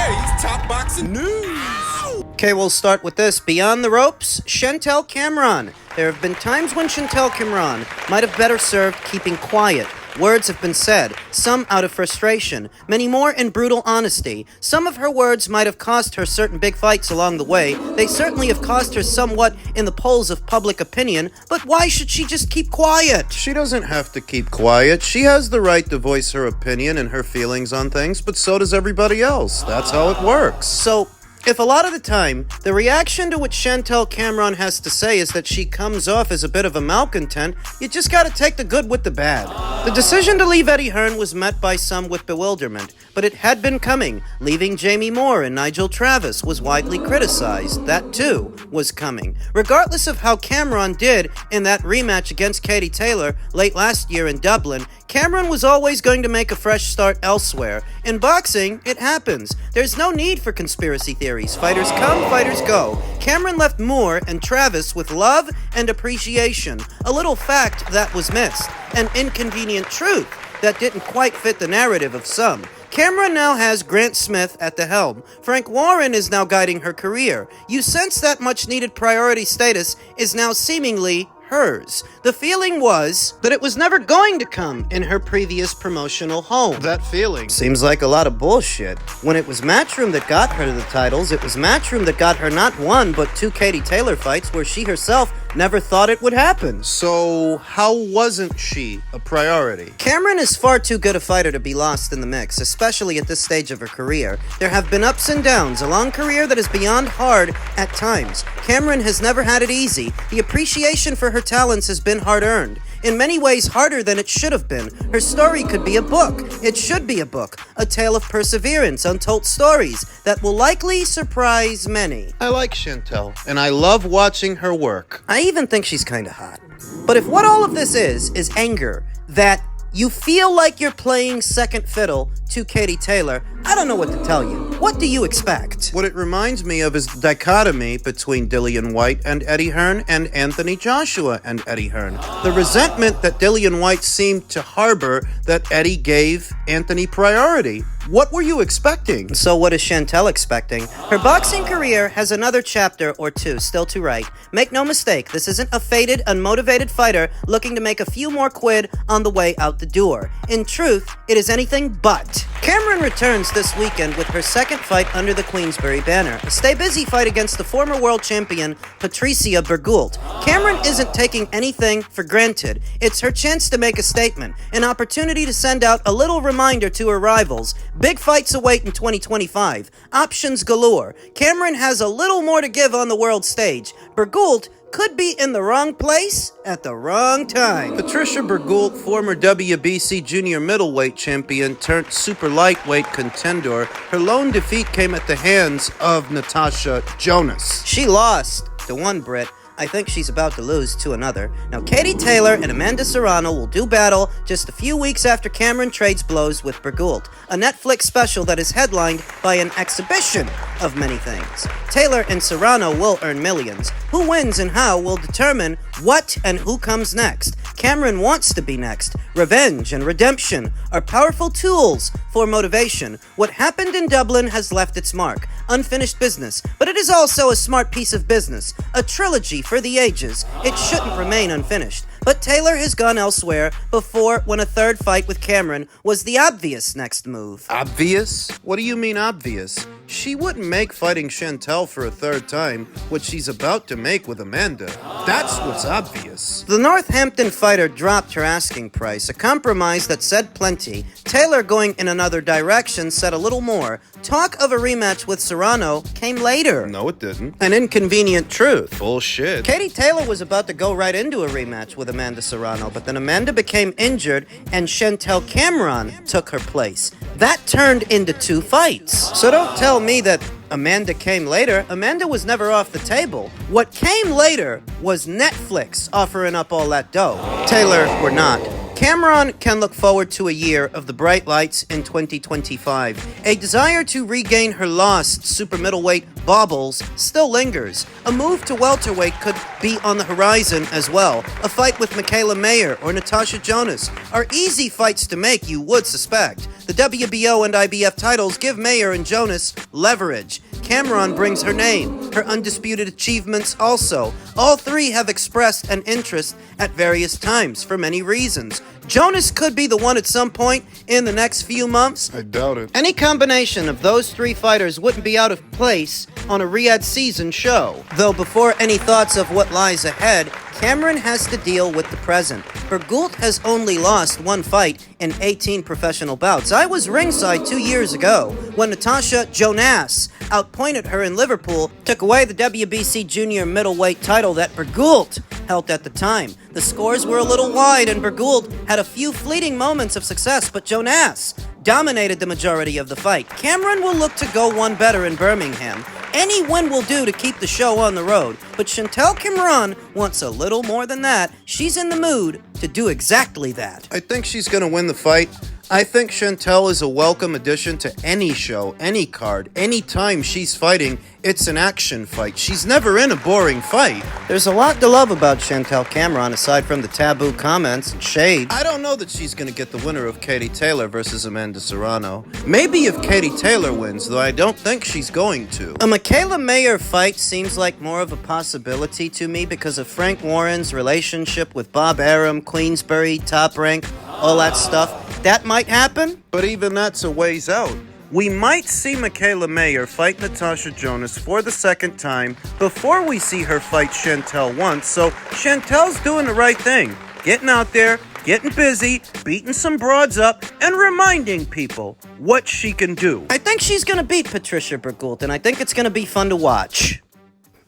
today's top boxing news. Okay, we'll start with this. Beyond the ropes, Chantelle Cameron. There have been times when Chantelle Cameron might have better served keeping quiet. Words have been said, some out of frustration, many more in brutal honesty. Some of her words might have cost her certain big fights along the way. They certainly have cost her somewhat in the polls of public opinion, but why should she just keep quiet? She doesn't have to keep quiet. She has the right to voice her opinion and her feelings on things, but so does everybody else. That's how it works. So, if a lot of the time, the reaction to what Chantelle Cameron has to say is that she comes off as a bit of a malcontent, you just gotta take the good with the bad. The decision to leave Eddie Hearn was met by some with bewilderment, but it had been coming. Leaving Jamie Moore and Nigel Travis was widely criticized. That too was coming. Regardless of how Cameron did in that rematch against Katie Taylor late last year in Dublin, Cameron was always going to make a fresh start elsewhere. In boxing, it happens. There's no need for conspiracy theories. Fighters come, fighters go. Cameron left Moore and Travis with love and appreciation. A little fact that was missed. An inconvenient truth that didn't quite fit the narrative of some. Cameron now has Grant Smith at the helm. Frank Warren is now guiding her career. You sense that much-needed priority status is now seemingly hers. The feeling was that it was never going to come in her previous promotional home. That feeling Seems like a lot of bullshit. When it was Matchroom that got her to the titles, it was Matchroom that got her not one, but two Katie Taylor fights where she herself never thought it would happen. So, how wasn't she a priority? Cameron is far too good a fighter to be lost in the mix, especially at this stage of her career. There have been ups and downs, a long career that is beyond hard at times. Cameron has never had it easy. The appreciation for her talents has been hard-earned. In many ways, harder than it should have been. Her story could be a book. It should be a book. A tale of perseverance, untold stories that will likely surprise many. I like Chantelle, and I love watching her work. I even think she's kinda hot. But if what all of this is anger, that you feel like you're playing second fiddle to Katie Taylor, I don't know what to tell you. What do you expect? What it reminds me of is the dichotomy between Dillian Whyte and Eddie Hearn and Anthony Joshua and Eddie Hearn. The resentment that Dillian Whyte seemed to harbor that Eddie gave Anthony priority. What were you expecting? So what is Chantelle expecting? Her boxing career has another chapter or two still to write. Make no mistake, this isn't a faded, unmotivated fighter looking to make a few more quid on the way out the door. In truth, it is anything but. Cameron returns this weekend with her second fight under the Queensberry banner, a stay-busy fight against the former world champion Patricia Berghult. Cameron isn't taking anything for granted. It's her chance to make a statement, an opportunity to send out a little reminder to her rivals. Big fights await in 2025. Options galore. Cameron has a little more to give on the world stage. Berghult could be in the wrong place at the wrong time. Patricia Berghult, former WBC junior middleweight champion turned super lightweight contender, her lone defeat came at the hands of Natasha Jonas. She lost to one Brit. I think she's about to lose to another. Now, Katie Taylor and Amanda Serrano will do battle just a few weeks after Cameron trades blows with Berghult, a Netflix special that is headlined by an exhibition of many things. Taylor and Serrano will earn millions. Who wins and how will determine what and who comes next. Cameron wants to be next. Revenge and redemption are powerful tools for motivation. What happened in Dublin has left its mark. Unfinished business, but it is also a smart piece of business. A trilogy for the ages. It shouldn't remain unfinished. But Taylor has gone elsewhere before when a third fight with Cameron was the obvious next move. Obvious? What do you mean obvious? She wouldn't make fighting Chantelle for a third time what she's about to make with Amanda. That's what's obvious. The Northampton fighter dropped her asking price, a compromise that said plenty. Taylor going in another direction said a little more. Talk of a rematch with Serrano came later. No, it didn't. An inconvenient truth. Bullshit. Katie Taylor was about to go right into a rematch with Amanda Serrano, but then Amanda became injured and Chantelle Cameron took her place. That turned into two fights. So don't tell me that Amanda came later. Amanda was never off the table. What came later was Netflix offering up all that dough. Taylor were not. Cameron can look forward to a year of the bright lights in 2025. A desire to regain her lost super middleweight baubles still lingers. A move to welterweight could be on the horizon as well. A fight with Michaela Mayer or Natasha Jonas are easy fights to make, you would suspect. The WBO and IBF titles give Mayer and Jonas leverage. Cameron brings her name, her undisputed achievements also. All three have expressed an interest at various times for many reasons. Jonas could be the one at some point in the next few months. I doubt it. Any combination of those three fighters wouldn't be out of place on a Riyadh season show. Though before any thoughts of what lies ahead, Cameron has to deal with the present. Berghult has only lost one fight in 18 professional bouts. I was ringside 2 years ago when Natasha Jonas outpointed her in Liverpool, took away the WBC junior middleweight title that Berghult held at the time. The scores were a little wide and Berghult had a few fleeting moments of success, but Jonas dominated the majority of the fight. Cameron will look to go one better in Birmingham. Any win will do to keep the show on the road, but Chantelle Cameron wants a little more than that. She's in the mood to do exactly that. I think she's going to win the fight. I think Chantelle is a welcome addition to any show, any card, any time she's fighting. It's an action fight. She's never in a boring fight. There's a lot to love about Chantelle Cameron aside from the taboo comments and shade. I don't know that she's going to get the winner of Katie Taylor versus Amanda Serrano. Maybe if Katie Taylor wins, though I don't think she's going to. A Michaela Mayer fight seems like more of a possibility to me because of Frank Warren's relationship with Bob Arum, Queensberry, Top Rank, all that stuff. That might happen, but even that's a ways out. We might see Michaela Mayer fight Natasha Jonas for the second time before we see her fight Chantelle once, so Chantelle's doing the right thing. Getting out there, getting busy, beating some broads up, and reminding people what she can do. I think she's going to beat Patricia Berghult, and I think it's going to be fun to watch.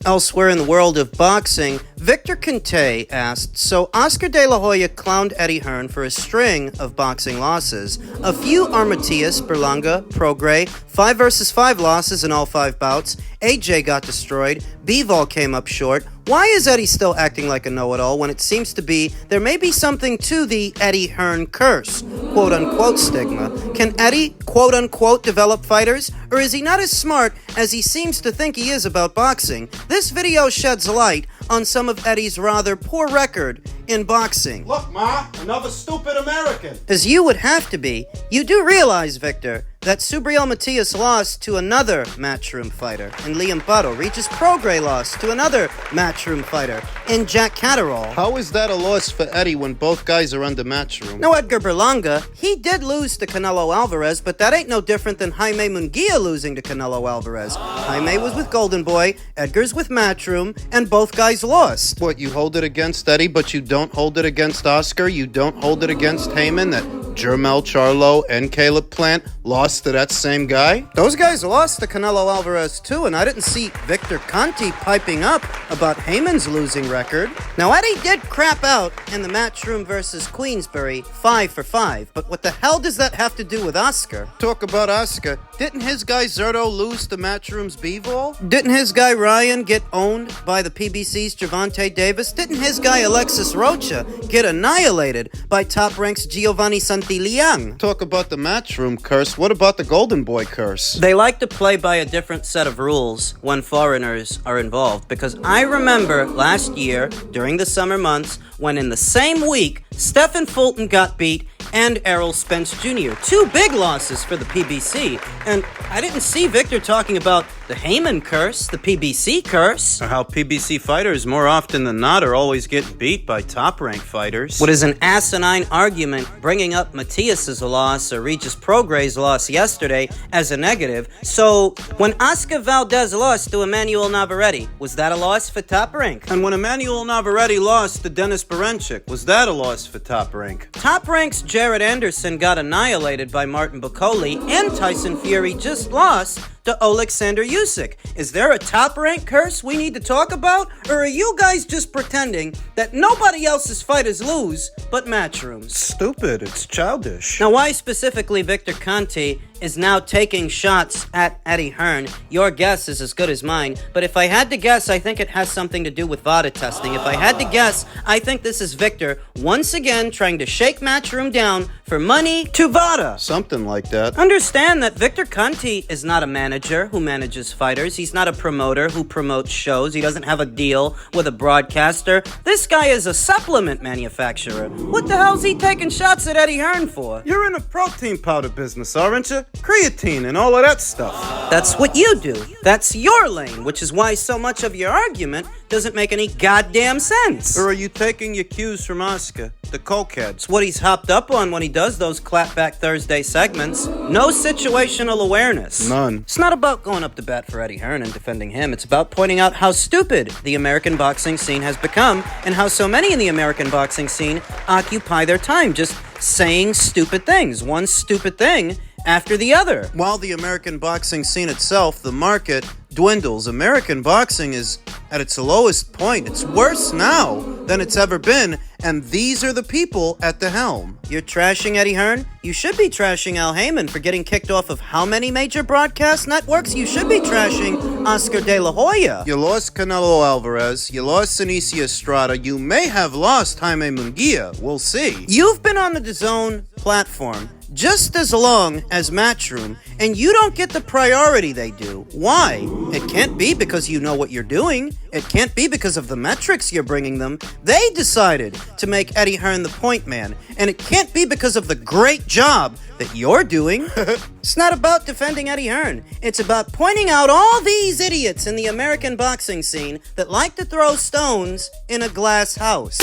Elsewhere in the world of boxing, Victor Conte asked, so Oscar De La Hoya clowned Eddie Hearn for a string of boxing losses. A few are Matias, Berlanga, Prograis, 5 versus 5 losses in all 5 bouts. AJ got destroyed. Bivol came up short. Why is Eddie still acting like a know-it-all when it seems to be there may be something to the Eddie Hearn curse, quote-unquote stigma? Can Eddie, quote-unquote, develop fighters? Or is he not as smart as he seems to think he is about boxing? This video sheds light on some of Eddie's rather poor record in boxing. Look, Ma, another stupid American. As you would have to be, you do realize, Victor, that Subriel Matias lost to another Matchroom fighter in Liam Buttle. Regis Prograis lost to another Matchroom fighter in Jack Catterall. How is that a loss for Eddie when both guys are under Matchroom? No, Edgar Berlanga, he did lose to Canelo Alvarez, but that ain't no different than Jaime Munguia losing to Canelo Alvarez. Jaime was with Golden Boy, Edgar's with Matchroom, and both guys lost. What, you hold it against Eddie, but you don't hold it against Oscar? You don't hold it against Heyman that Jermel Charlo and Caleb Plant lost to that same guy? Those guys lost to Canelo Alvarez too, and I didn't see Victor Conte piping up about Heyman's losing record. Now, Eddie did crap out in the Matchroom versus Queensberry 5 for 5, but what the hell does that have to do with Oscar? Talk about Oscar. Didn't his guy Zerto lose to Matchroom's Bivol? Didn't his guy Ryan get owned by the PBC's Gervonta Davis? Didn't his guy Alexis Rocha get annihilated by Top Rank's Giovanni Santiliang? Talk about the Matchroom curse. What about the Golden Boy curse? They like to play by a different set of rules when foreigners are involved, because I remember last year during the summer months when in the same week Stephen Fulton got beat and Errol Spence Jr. 2 big losses for the PBC. And I didn't see Victor talking about the Heyman curse, the PBC curse. Or how PBC fighters more often than not are always getting beat by top-ranked fighters. What is an asinine argument bringing up Matias's loss or Regis Prograis' loss yesterday as a negative. So when Oscar Valdez lost to Emmanuel Navarrete, was that a loss for Top Rank? And when Emmanuel Navarrete lost to Dennis Berencic, was that a loss for Top Rank? Top Rank's Jared Anderson got annihilated by Martin Bacoli, and Tyson Fury just lost to Alexander Usyk. Is there a Top Rank curse we need to talk about? Or are you guys just pretending that nobody else's fighters lose but Matchrooms? Stupid. It's childish. Now, why specifically Victor Conte is now taking shots at Eddie Hearn. Your guess is as good as mine, but if I had to guess, I think it has something to do with VADA testing. If I had to guess, I think this is Victor once again trying to shake Matchroom down for money to VADA. Something like that. Understand that Victor Conte is not a manager who manages fighters. He's not a promoter who promotes shows. He doesn't have a deal with a broadcaster. This guy is a supplement manufacturer. What the hell's he taking shots at Eddie Hearn for? You're in a protein powder business, aren't you? Creatine and all of that stuff. That's what you do. That's your lane, which is why so much of your argument doesn't make any goddamn sense. Or are you taking your cues from Oscar, the cokehead? It's what he's hopped up on when he does those Clapback Thursday segments. No situational awareness. None. It's not about going up to bat for Eddie Hearn and defending him. It's about pointing out how stupid the American boxing scene has become and how so many in the American boxing scene occupy their time just saying stupid things. One stupid thing after the other. While the American boxing scene itself, the market, dwindles, American boxing is at its lowest point. It's worse now than it's ever been, and these are the people at the helm. You're trashing Eddie Hearn? You should be trashing Al Heyman for getting kicked off of how many major broadcast networks? You should be trashing Oscar De La Hoya. You lost Canelo Alvarez, you lost Sinisa Estrada, you may have lost Jaime Munguia. We'll see. You've been on the DAZN platform just as long as Matchroom, and you don't get the priority they do. Why? It can't be because you know what you're doing. It can't be because of the metrics you're bringing them. They decided to make Eddie Hearn the point man, and it can't be because of the great job that you're doing. It's not about defending Eddie Hearn. It's about pointing out all these idiots in the American boxing scene that like to throw stones in a glass house.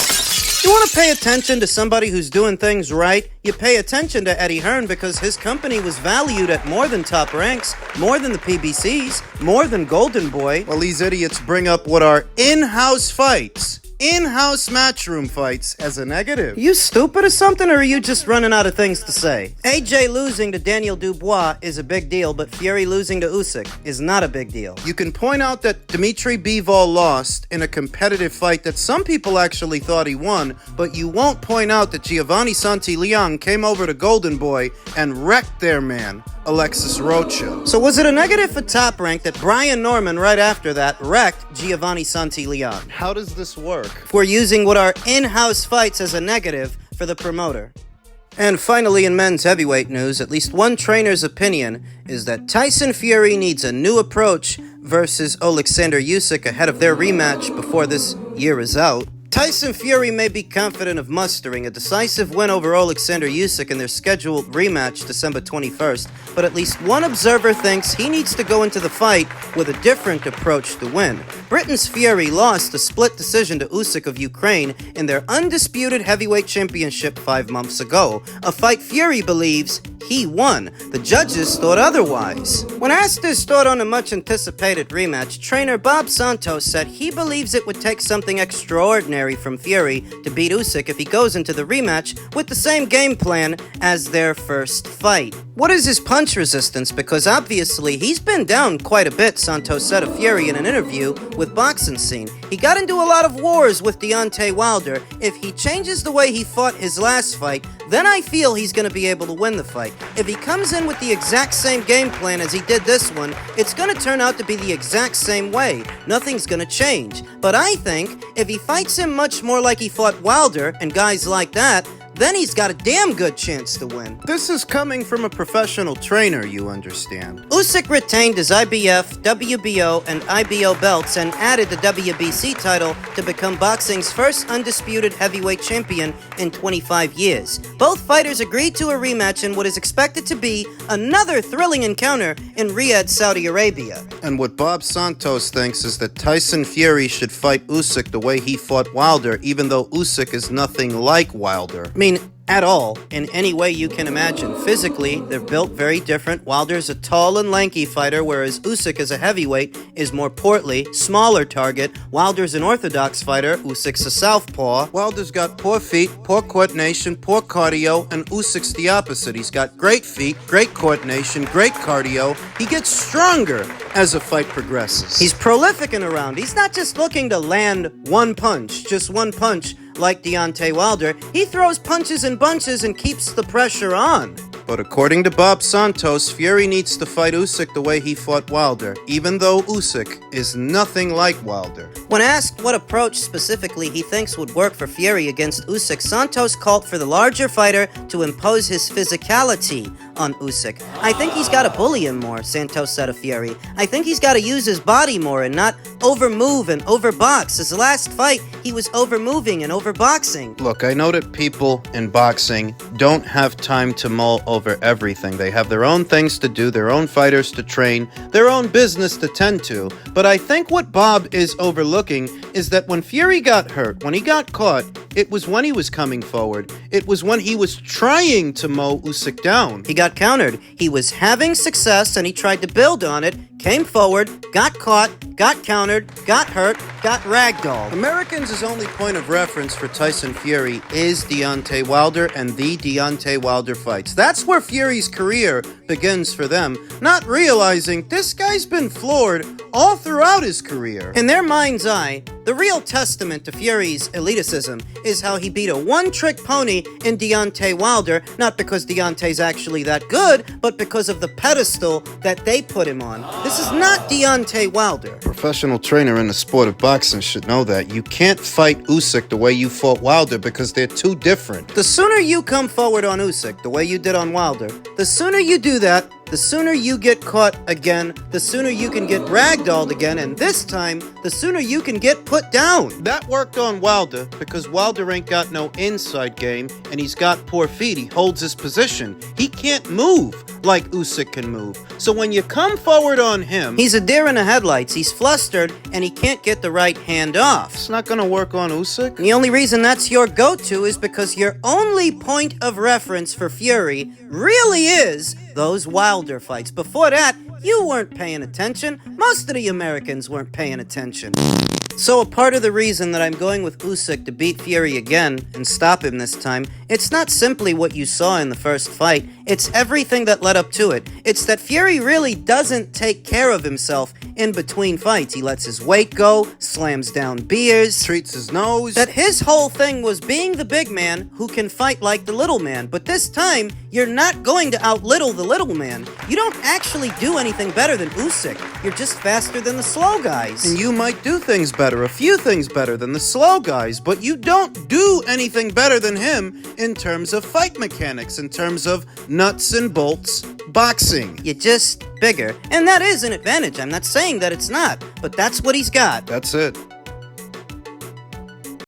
You want to pay attention to somebody who's doing things right? You pay attention to Eddie Hearn because his company was valued at more than Top Ranks, more than the PBCs, more than Golden Boy. Well, these idiots bring up what are in-house fights, in-house Matchroom fights as a negative. You stupid or something, or are you just running out of things to say? AJ losing to Daniel Dubois is a big deal, but Fury losing to Usyk is not a big deal. You can point out that Dmitry Bivol lost in a competitive fight that some people actually thought he won, but you won't point out that Giovanni Santillán came over to Golden Boy and wrecked their man, Alexis Rocha. So was it a negative for Top Rank that Brian Norman right after that wrecked Giovanni Santillán? How does this work? For using what are in-house fights as a negative for the promoter. And finally, in men's heavyweight news, at least one trainer's opinion is that Tyson Fury needs a new approach versus Alexander Usyk ahead of their rematch before this year is out. Tyson Fury may be confident of mustering a decisive win over Alexander Usyk in their scheduled rematch December 21st, but at least one observer thinks he needs to go into the fight with a different approach to win. Britain's Fury lost a split decision to Usyk of Ukraine in their undisputed heavyweight championship 5 months ago, a fight Fury believes he won. The judges thought otherwise. When asked his thought on a much-anticipated rematch, trainer Bob Santos said he believes it would take something extraordinary from Fury to beat Usyk if he goes into the rematch with the same game plan as their first fight. What is his punch resistance? Because obviously he's been down quite a bit, Santos said of Fury in an interview with Boxing Scene. He got into a lot of wars with Deontay Wilder. If he changes the way he fought his last fight, then I feel he's going to be able to win the fight. If he comes in with the exact same game plan as he did this one, it's going to turn out to be the exact same way. Nothing's going to change. But I think if he fights him much more like he fought Wilder and guys like that, then he's got a damn good chance to win. This is coming from a professional trainer, you understand. Usyk retained his IBF, WBO, and IBO belts and added the WBC title to become boxing's first undisputed heavyweight champion in 25 years. Both fighters agreed to a rematch in what is expected to be another thrilling encounter in Riyadh, Saudi Arabia. And what Bob Santos thinks is that Tyson Fury should fight Usyk the way he fought Wilder, even though Usyk is nothing like Wilder. At all, in any way you can imagine. Physically, they're built very different. Wilder's a tall and lanky fighter, whereas Usyk as a heavyweight is more portly, smaller target. Wilder's an orthodox fighter, Usyk's a southpaw. Wilder's got poor feet, poor coordination, poor cardio, and Usyk's the opposite. He's got great feet, great coordination, great cardio. He gets stronger as the fight progresses. He's prolific in a round. He's not just looking to land one punch, just one punch, like Deontay Wilder. He throws punches in bunches and keeps the pressure on. But according to Bob Santos, Fury needs to fight Usyk the way he fought Wilder, even though Usyk is nothing like Wilder. When asked what approach specifically he thinks would work for Fury against Usyk, Santos called for the larger fighter to impose his physicality on Usyk. I think he's got to bully him more, Santos said of Fury. I think he's got to use his body more and not overmove and overbox. His last fight, he was overmoving and overboxing. Look, I know that people in boxing don't have time to mull over everything. They have their own things to do, their own fighters to train, their own business to tend to. But I think what Bob is overlooking is that when Fury got hurt, when he got caught, it was when he was coming forward. It was when he was trying to mow Usyk down. He got countered. He was having success and he tried to build on it, came forward, got caught, got countered, got hurt, got ragdolled. Americans' only point of reference for Tyson Fury is Deontay Wilder and the Deontay Wilder fights. That's where Fury's career begins for them, not realizing this guy's been floored all throughout his career. In their mind's eye, the real testament to Fury's eliticism is how he beat a one-trick pony in Deontay Wilder, not because Deontay's actually that good, but because of the pedestal that they put him on. This is not Deontay Wilder. Professional trainer in the sport of boxing should know that. You can't fight Usyk the way you fought Wilder because they're too different. The sooner you come forward on Usyk the way you did on Wilder, the sooner you do that, the sooner you get caught again, the sooner you can get ragdolled again, and this time, the sooner you can get put down. That worked on Wilder because Wilder ain't got no inside game and he's got poor feet. He holds his position. He can't move like Usyk can move. So when you come forward on him, he's a deer in the headlights. He's flustered and he can't get the right hand off. It's not gonna work on Usyk. The only reason that's your go-to is because your only point of reference for Fury really is those Wilder fights. Before that, you weren't paying attention. Most of the Americans weren't paying attention. So a part of the reason that I'm going with Usyk to beat Fury again and stop him this time, it's not simply what you saw in the first fight, it's everything that led up to it. It's that Fury really doesn't take care of himself in between fights. He lets his weight go, slams down beers, treats his nose. That his whole thing was being the big man who can fight like the little man. But this time, you're not going to outlittle the little man. You don't actually do anything better than Usyk. You're just faster than the slow guys. And you might do things better, a few things better than the slow guys, but you don't do anything better than him in terms of fight mechanics, in terms of nuts and bolts boxing. You're just bigger. And that is an advantage. I'm not saying that it's not, but that's what he's got. That's it.